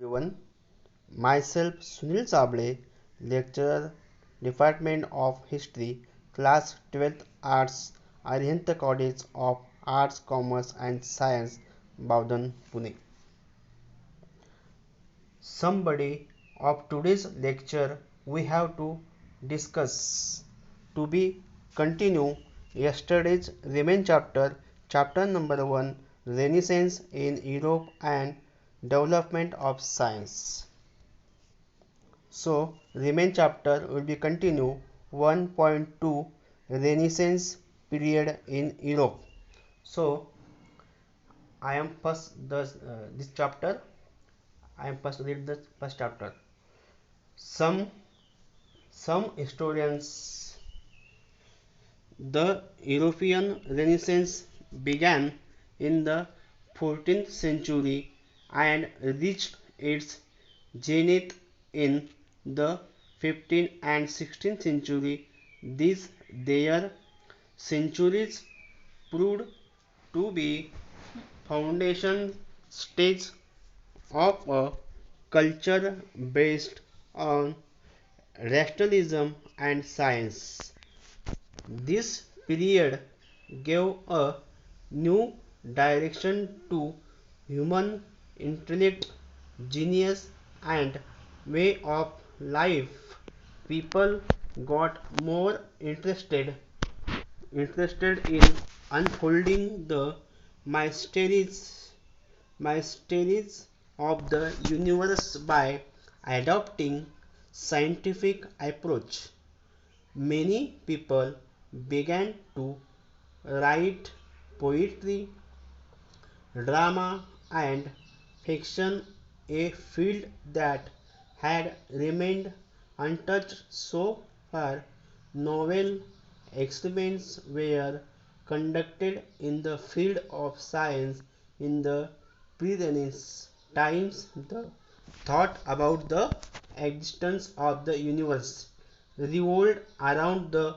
everyone. Myself Sunil Sable, lecturer, Department of History, class 12th Arts, Arihant College of Arts, Commerce and Science, Bowdon, Pune. Somebody of today's lecture we have to discuss to be continue yesterday's remain chapter number 1, Renaissance in Europe and development of science. So remain chapter will be continue 1.2, Renaissance period in Europe. So I am first this chapter. I am first read the first chapter. Some some historians, the European Renaissance began in the 14th century and reached its zenith in the 15th and 16th century. These their centuries proved to be foundation stage of a culture based on rationalism and science. This period gave a new direction to human intellect, genius, and way of life. People got more interested in unfolding the mysteries mysteries of the universe by adopting scientific approach. Many people began to write poetry, drama, and fiction, a field that had remained untouched so far. Novel experiments were conducted in the field of science in the pre-Renaissance times. The thought about the existence of the universe revolved around the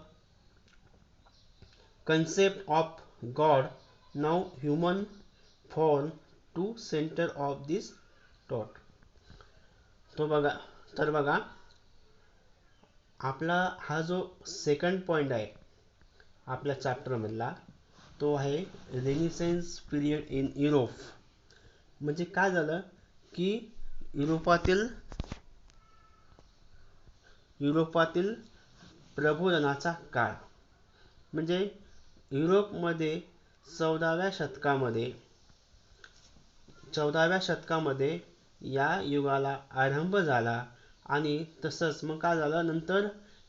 concept of God. Now human form to center of this thought. तो बघा तर बघा आपला हा जो second point आहे आपल्या chapter मधला तो आहे रेनिसेन्स पिरियड इन युरोप. म्हणजे काय झालं की युरोपातील युरोपातील प्रबोधनाचा काळ. म्हणजे युरोपमध्ये 14व्या शतकामध्ये या युगाला आरंभ झाला. आणि तसंच मग काय झालं नंतर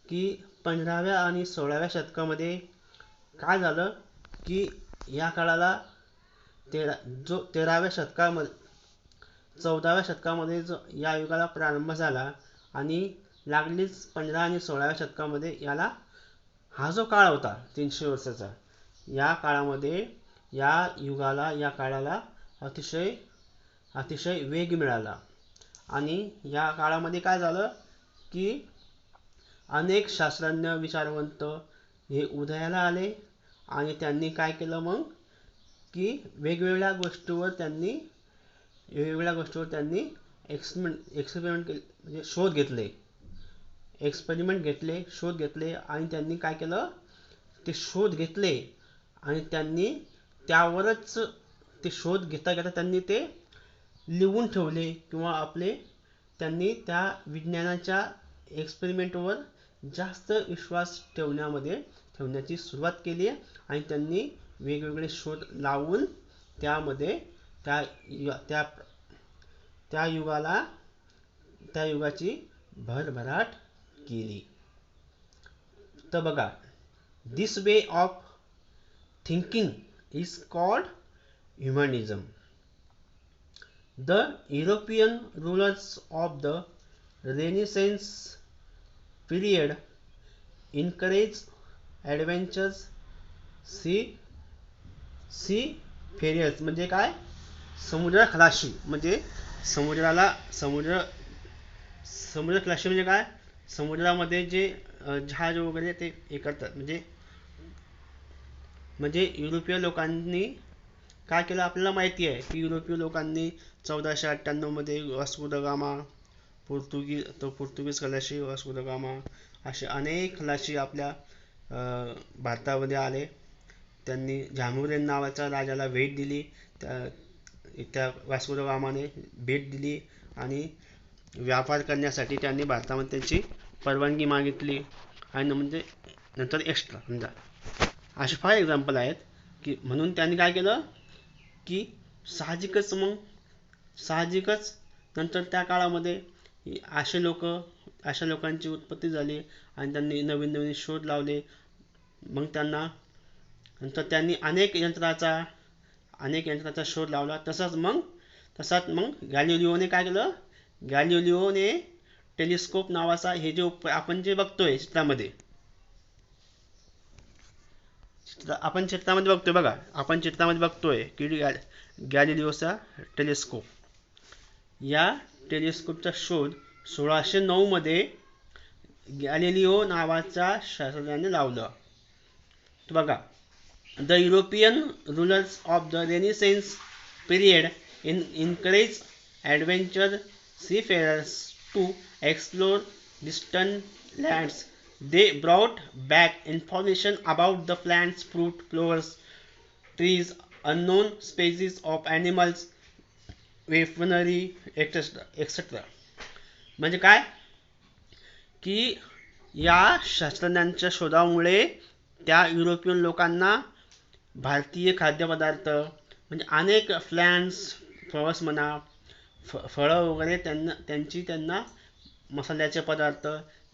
की 15व्या आणि 16व्या शतकामध्ये काय झालं की या काळाला 13व्या शतकामध्ये 14व्या शतकामध्ये जो या युगाला प्रारंभ झाला आणि लागलीच 15 आणि 16व्या शतकामध्ये याला हा जो काळ होता 300 वर्षाचा या काळामध्ये या काळाला अतिशय वेग मिळाला. आणि या काळामध्ये काय झालं की अनेक शास्त्रज्ञ विचारवंत हे उदयाला आले आणि त्यांनी काय केलं मग की वेगवेगळ्या गोष्टीवर त्यांनी एक्सपेरिमेंट केले म्हणजे शोध घेतले आणि त्यांनी काय केलं ते शोध घेतले आणि त्यांनी त्यावरच ते शोध घेता त्यांनी ते लिहून ठेवले किंवा त्यांनी त्या विज्ञानाच्या एक्सपेरिमेंटवर जास्त विश्वास ठेवण्याची सुरुवात केली आणि त्यांनी वेगवेगळे शोध लावून त्यामध्ये त्या युगाची भरभराट केली. तर बघा this way of thinking is called humanism. The European rulers of the Renaissance period encouraged adventures, seafarers म्हणजे काय समुद्रखलाशी म्हणजे समुद्रखलाशी म्हणजे काय समुद्रामध्ये जे जहाज वगैरे ते करतात म्हणजे युरोपीय लोकांनी काय केलं आपल्याला माहिती आहे की युरोपीय लोकांनी 1498 मध्ये वास्को द गामा, पोर्तुगीज खलाशी वास्को द गामा असे अनेक खलाशी आपल्या भारतामध्ये आले. त्यांनी झामोरिन नावाच्या राजाला भेट दिली. त्या वास्को द गामाने भेट दिली आणि व्यापार करण्यासाठी त्यांनी भारतामध्ये त्यांची परवानगी मागितली. आणि म्हणजे नंतर एक्स्ट्रा समजा असे फार एक्झाम्पल आहेत की म्हणून त्यांनी काय केलं की साहजिकच नंतर त्या काळामध्ये अशा लोकांची उत्पत्ती झाली आणि त्यांनी नवीन नवीन शोध लावले. मग नंतर त्यांनी अनेक यंत्राचा शोध लावला. तसाच मग गॅलिलिओने काय केलं, गॅलिलिओने टेलिस्कोप नावाचा हे जे आपण जे बघतोय चित्रामध्ये बघतोय की गॅलिलिओचा टेलिस्कोप, या टेलिस्कोपचा शोध 1609 मध्ये गॅलिलिओ नावाच्या शास्त्रज्ञाने लावलं. बघा, the European rulers of the Renaissance period encouraged adventurous seafarers to explore distant lands. They brought back information about the plants, fruit, flowers, trees, unknown species of animals, weaponry, etc. म्हणजे काय की या शास्त्रज्ञांच्या शोधामुळे त्या युरोपियन लोकांना भारतीय खाद्यपदार्थ म्हणजे अनेक प्लांट्स, फ्लॉवर्स म्हणा, फळं वगैरे त्यांना मसाल्याचे पदार्थ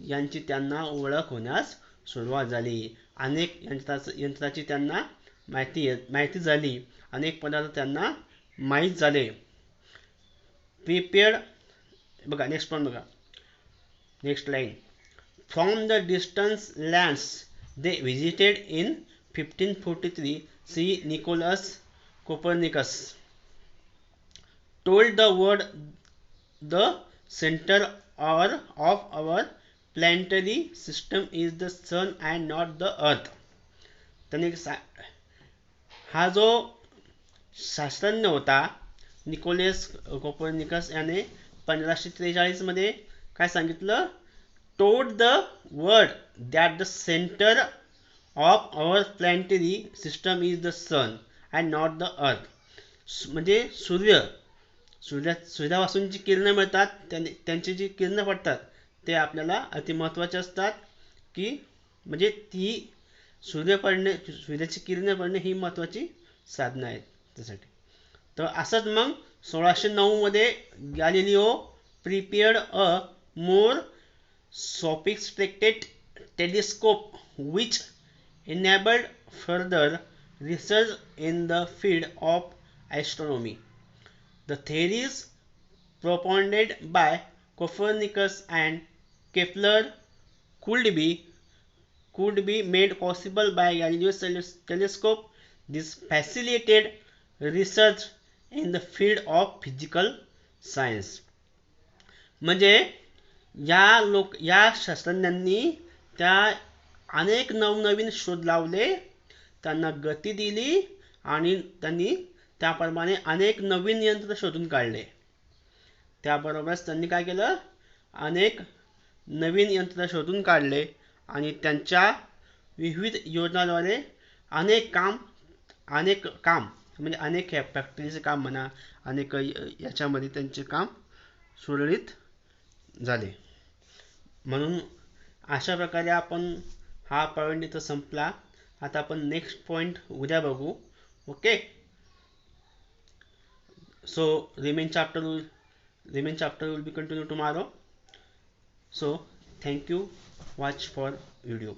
यांची त्यांना ओळख होण्यास सुरुवात झाली. अनेक यंत्राची त्यांना माहिती झाली. अनेक पदार्थ त्यांना माहीत झाले. प्रिपेअर्ड बघा, next line. From the distance lands they visited in 1543, see Nicholas Copernicus told the world the center of our planetary system is the sun and not the earth. त्याने हा जो शास्त्रज्ञ होता निकोलस कोपर्निकस याने 1543 मध्ये काय सांगितलं, told the world that the center of our planetary system is the sun and not the earth. म्हणजे सूर्यापासून जी किरणं मिळतात त्यांची जी किरणं पडतात ते आपल्याला अति महत्त्वाचे असतात की म्हणजे ती सूर्याची किरणं पडणे ही महत्त्वाची साधनं आहेत त्यासाठी. तर असंच मग 1609 मध्ये Galileo prepared a more sophisticated telescope which enabled further research in the field of astronomy. The theories propounded by Copernicus and Kepler could be made possible by Galileo's telescope. This facilitated research in the field of physical science. म्हणजे या शास्त्रज्ञांनी त्या अनेक नवनवीन शोध लावले, त्यांना गती दिली आणि त्यांनी त्याप्रमाणे अनेक नवीन यंत्र शोधून काढले. त्याबरोबरच त्यांनी काय केलं, अनेक नवीन यंत्र शोधून काढले आणि त्यांच्या विविध योजनाद्वारे अनेक काम म्हणजे अनेक फॅक्टरीचे काम म्हणा, अनेक याच्यामध्ये त्यांचे काम सुरळीत झाले. म्हणून अशा प्रकारे आपण हा पॉइंट इथं संपला. आता आपण नेक्स्ट पॉइंट उद्या बघू. Okay, so remain chapter will be continued tomorrow. So thank you, watch for video.